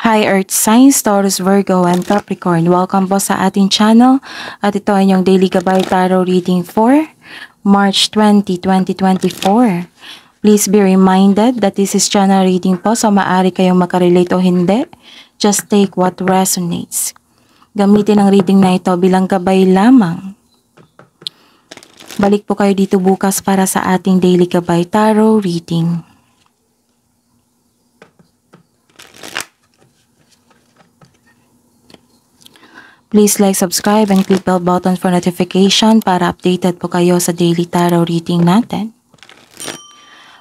Hi Earth Signs, Taurus, Virgo, and Capricorn. Welcome po sa ating channel at ito ay inyong Daily Gabay Tarot Reading for March 20, 2024. Please be reminded that this is channel reading po, so maaari kayong makarelate o hindi. Just take what resonates. Gamitin ang reading na ito bilang gabay lamang. Balik po kayo dito bukas para sa ating Daily Gabay Tarot Reading. Please like, subscribe, and click bell button for notification para updated po kayo sa daily tarot reading natin.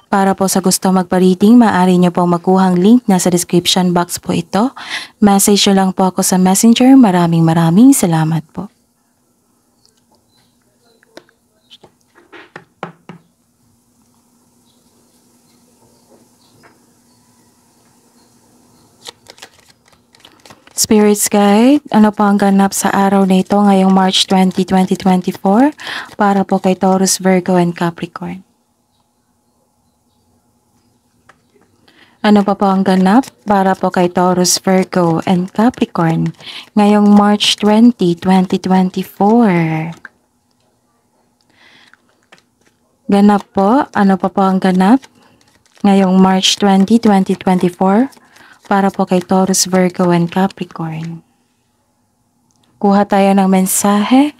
Para po sa gusto magpa-reading, maaari nyo pong makuhang link na sa description box po ito. Message nyo lang po ako sa messenger. Maraming salamat po. Spirits Guide, ano po ang ganap sa araw na ito ngayong March 20, 2024 para po kay Taurus, Virgo, and Capricorn? Ano pa po ang ganap para po kay Taurus, Virgo, and Capricorn ngayong March 20, 2024? Ganap po, ano pa po ang ganap ngayong March 20, 2024? Para po kay Taurus, Virgo, and Capricorn. Kuha tayo ng mensahe.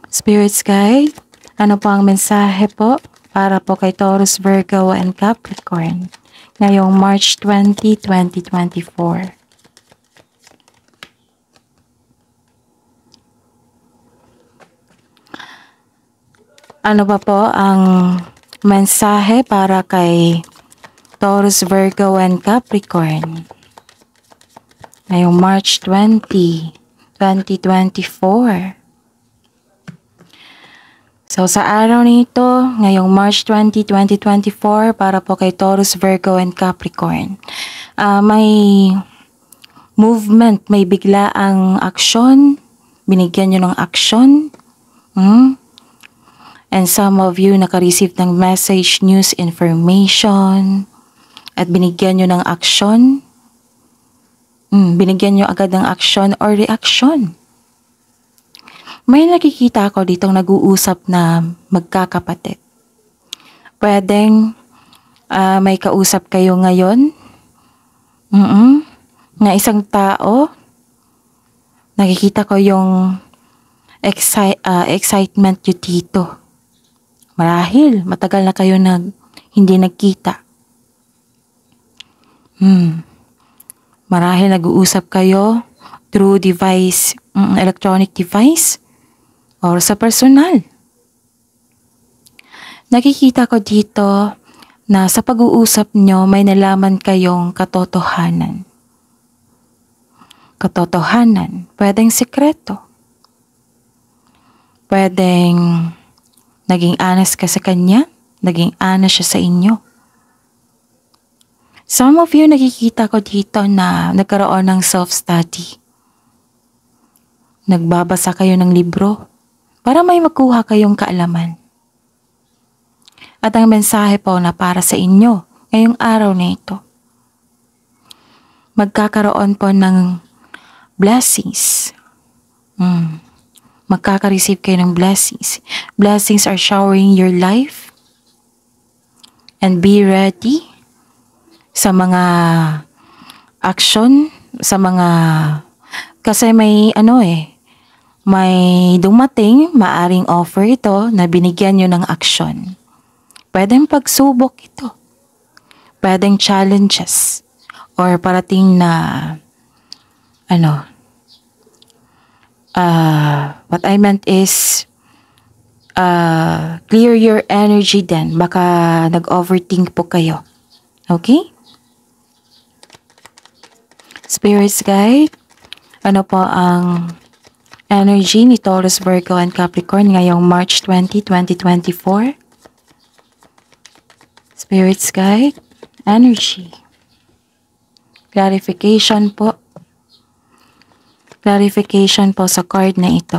Spirits Guide, ano po ang mensahe po para po kay Taurus, Virgo, and Capricorn ngayong March 20, 2024? Ano pa po ang mensahe para kay Taurus, Virgo, and Capricorn ngayong March 20, 2024. So sa araw nito, ngayong March 20, 2024, para po kay Taurus, Virgo, and Capricorn, may movement, may biglaang aksyon, binigyan nyo ng aksyon. And some of you naka-receive ng message, news, information, at binigyan nyo ng aksyon. Binigyan nyo agad ng aksyon or reaksyon. May nakikita ako ditong nag-uusap na magkakapatid. Pwedeng may kausap kayo ngayon. Na isang tao. Nakikita ko yung excitement nyo dito. Marahil, matagal na kayo hindi nagkita. Marahil nag-uusap kayo through device, electronic device, or sa personal. Nakikita ko dito na sa pag-uusap nyo, may nalaman kayong katotohanan. Katotohanan, pwedeng sekreto. Pwedeng naging honest ka sa kanya, naging honest siya sa inyo. Some of you, nakikita ko dito na nagkaroon ng self-study. Nagbabasa kayo ng libro para may makuha kayong kaalaman. At ang mensahe po na para sa inyo ngayong araw na ito, magkakaroon po ng blessings. Magkaka-receive kayo ng blessings. Blessings are showering your life. And be ready sa mga action, sa mga, kasi may may dumating, maaring offer ito na binigyan nyo ng action. Pwedeng pagsubok ito. Pwedeng challenges. Or parating na, what I meant is, clear your energy din. Baka nag-overthink po kayo. Okay? Spirits Guide, ano po ang energy ni Taurus, Virgo, and Capricorn ngayong March 20, 2024? Spirits Guide, energy. Clarification po. Clarification po sa card na ito.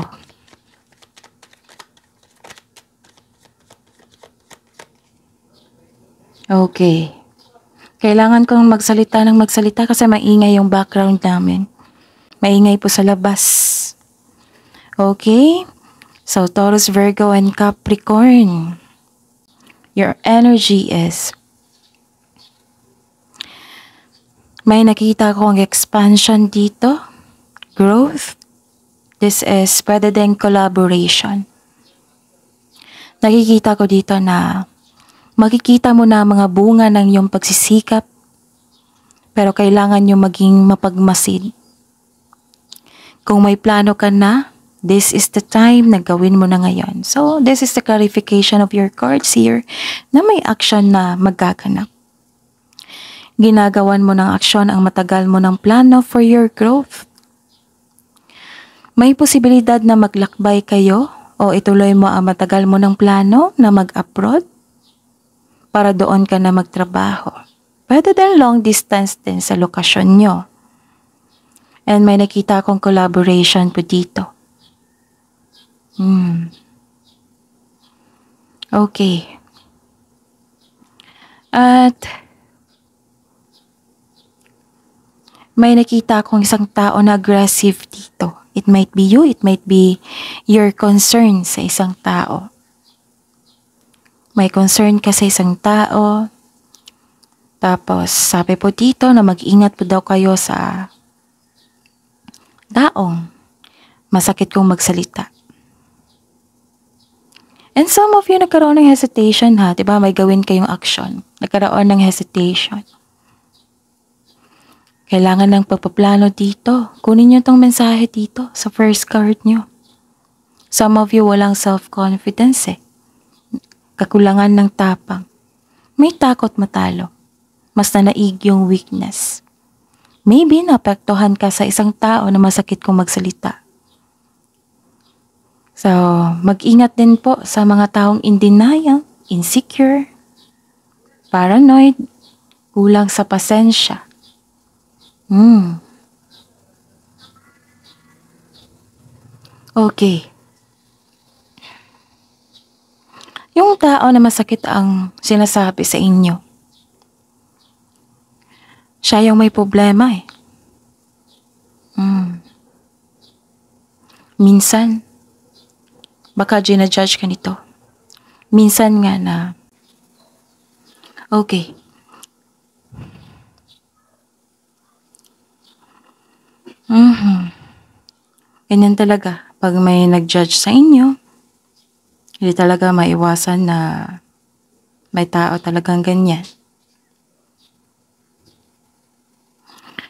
Okay. Kailangan kong magsalita ng magsalita kasi maingay yung background namin. Maingay po sa labas. Okay? So, Taurus, Virgo, and Capricorn. Your energy is may nakita akong expansion dito. Growth. This is pwede din collaboration. Nakikita ko dito na makikita mo na mga bunga ng iyong pagsisikap, pero kailangan nyo maging mapagmasid. Kung may plano ka na, this is the time na gawin mo na ngayon. So, this is the clarification of your cards here na may action na magaganap. Ginagawan mo ng aksyon ang matagal mo ng plano for your growth. May posibilidad na maglakbay kayo o ituloy mo ang matagal mo ng plano na mag-abroad para doon ka na magtrabaho. Pwede din long distance din sa lokasyon nyo. And may nakita akong collaboration po dito. Okay. At may nakita akong isang tao na aggressive dito. It might be you, it might be your concern sa isang tao. May concern ka sa isang tao. Tapos sabi po dito na mag-ingat po daw kayo sa taong masakit kong magsalita. And some of you nagkaroon ng hesitation ha. Diba may gawin kayong action. Nagkaroon ng hesitation. Kailangan ng pagpaplano dito. Kunin nyo tong mensahe dito sa first card nyo. Some of you walang self-confidence eh. Kakulangan ng tapang. May takot matalo. Mas nanaig yung weakness. Maybe naapektuhan ka sa isang tao na masakit kung magsalita. So, mag-ingat din po sa mga taong in denial, insecure, paranoid, kulang sa pasensya. Okay. Yung tao na masakit ang sinasabi sa inyo, siya yung may problema eh. Minsan, baka ginajudge ka nito. Minsan nga na, okay. Ganyan talaga. Pag may nag-judge sa inyo, hindi talaga maiwasan na may tao talagang ganyan.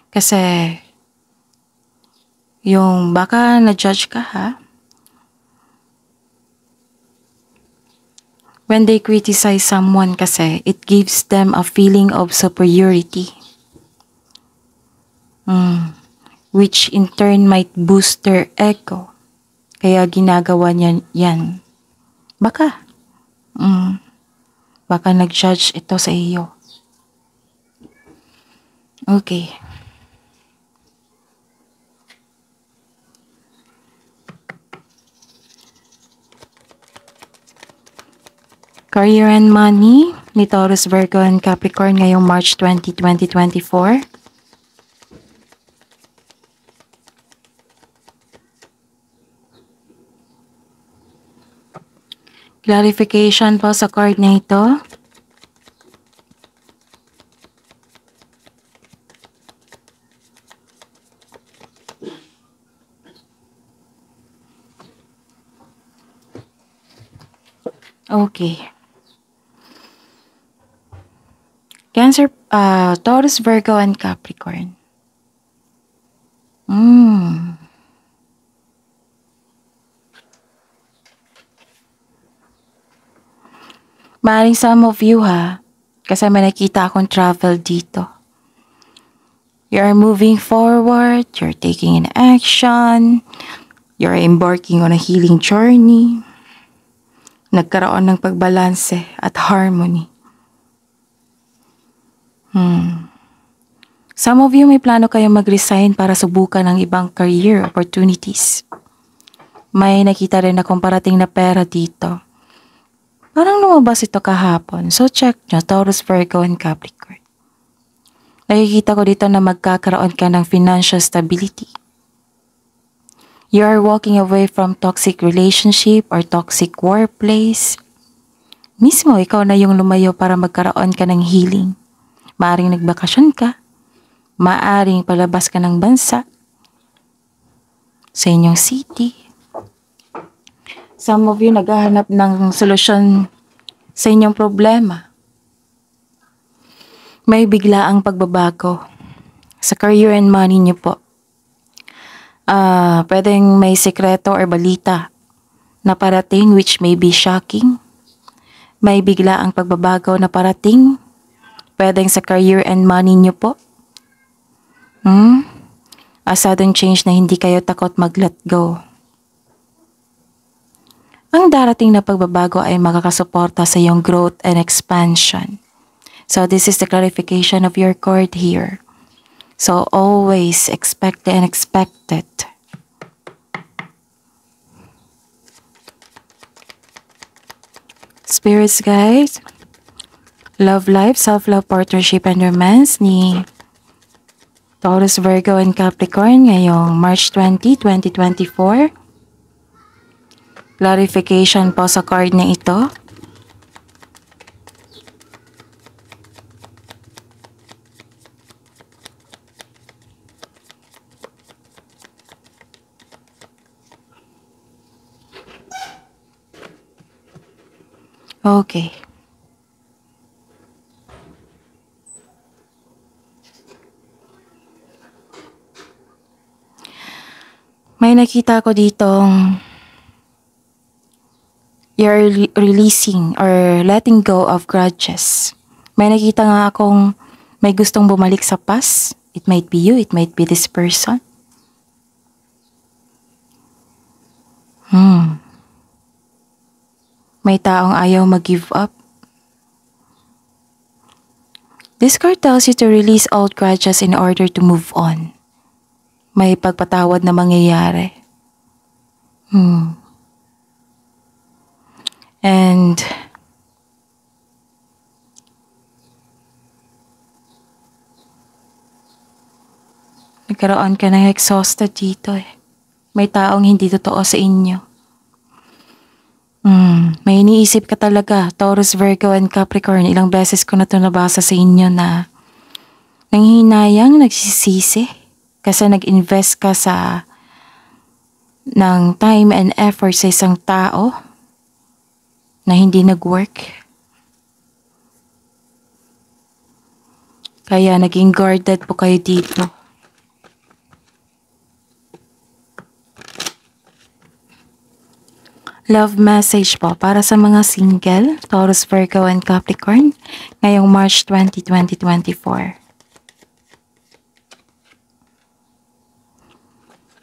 Kasi, yung baka na-judge ka ha, when they criticize someone kasi, it gives them a feeling of superiority. Which in turn might boost their ego. Kaya ginagawa niya yan. Baka. Baka nag-judge ito sa iyo. Okay. Career and money ni Taurus, Virgo, and Capricorn ngayong March 20, 2024. Clarification po sa card na ito. Okay. Cancer, Taurus, Virgo, and Capricorn. Maaaring some of you ha, kasi may nakita akong travel dito. You are moving forward, you're taking an action, you're embarking on a healing journey. Nagkaroon ng pagbalanse at harmony. Some of you may plano kayong mag-resign para subukan ng ibang career opportunities. May nakita rin akong parating na pera dito. Parang lumabas ito kahapon. So check nyo, Taurus, Virgo, and Capricorn. Nakikita ko dito na magkakaroon ka ng financial stability. You are walking away from toxic relationship or toxic workplace. Mismo, ikaw na yung lumayo para magkaroon ka ng healing. Maaring nagbakasyon ka. Maaring palabas ka ng bansa. Sa inyong city. Some of you naghahanap ng solusyon sa inyong problema. May biglaang pagbabago sa career and money niyo po. Pwedeng may sekreto or balita na parating which may be shocking. May biglaang pagbabago na parating. Pwedeng sa career and money niyo po. A sudden change na hindi kayo takot mag-let go. Ang darating na pagbabago ay makakasuporta sa iyong growth and expansion. So this is the clarification of your card here. So always expect the unexpected. Spirits guys, love life, self-love, partnership, and romance ni Taurus, Virgo, and Capricorn ngayong March 20, 2024. Clarification po sa card na ito. Okay. May nakita ko ditong you're releasing or letting go of grudges. May nakita nga akong may gustong bumalik sa past. It might be you, it might be this person. May taong ayaw mag-give up. This card tells you to release old grudges in order to move on. May pagpatawad na mangyayari. And nagkaroon ka ng exhausted dito eh. May taong hindi totoo sa inyo. May iniisip ka talaga, Taurus, Virgo, and Capricorn. Ilang beses ko na ito nabasa sa inyo na nanghihinayang, nagsisisi. Kasi nag-invest ka ng time and effort sa isang tao na hindi nag-work. Kaya naging guarded po kayo dito. Love message po para sa mga single, Taurus, Virgo, and Capricorn ngayong March 20, 2024.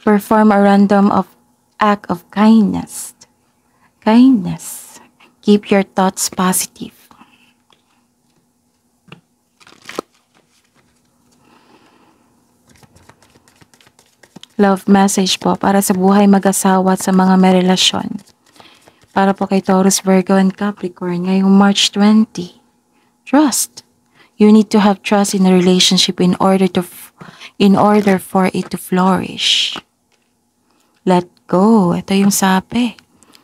Perform a random act of kindness. Kindness. Keep your thoughts positive. Love message po para sa buhay mag-asawa at sa mga may relasyon. Para po kay Taurus, Virgo, and Capricorn ngayong March 20. Trust. You need to have trust in a relationship in order for it to flourish. Let go. Ito yung sabi.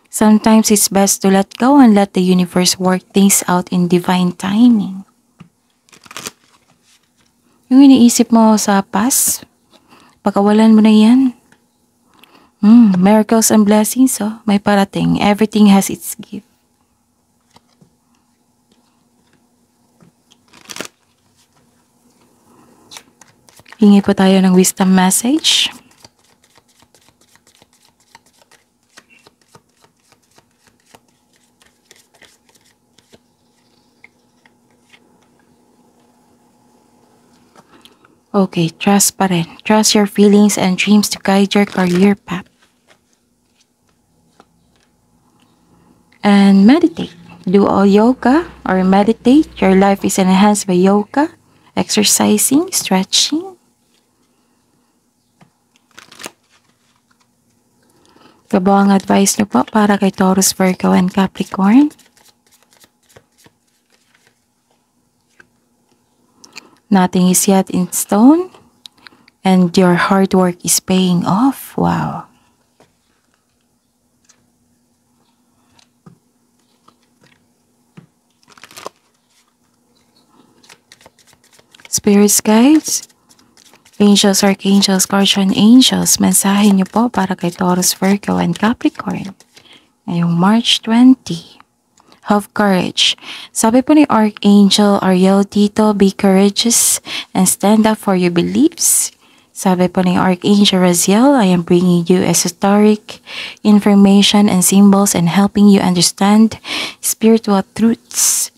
Sometimes it's best to let go and let the universe work things out in divine timing. Yung iniisip mo sa past, pagkawalan mo na yan. Miracles and blessings, may parating. Everything has its gift. Hingi po tayo ng wisdom message. Okay, trust pa rin. Trust your feelings and dreams to guide your career path. And meditate. Do all yoga or meditate. Your life is enhanced by yoga, exercising, stretching. Ito po ang advice nyo po para kay Taurus, Virgo, and Capricorn. Nothing is yet in stone, and your hard work is paying off. Wow. Spirits, guides, angels, archangels, guardian angels, mensahe niyo po para kay Taurus, Virgo, and Capricorn ngayong March 20. Have courage. Sabi po ni Archangel Ariel dito, be courageous and stand up for your beliefs. Sabi po ni Archangel Raziel, I am bringing you esoteric information and symbols and helping you understand spiritual truths.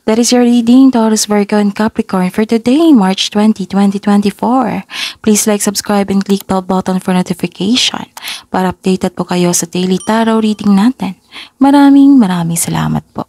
That is your reading, Taurus, Virgo, and Capricorn for today, March 20, 2024. Please like, subscribe, and click bell button for notification para updated po kayo sa daily tarot reading natin. Maraming salamat po.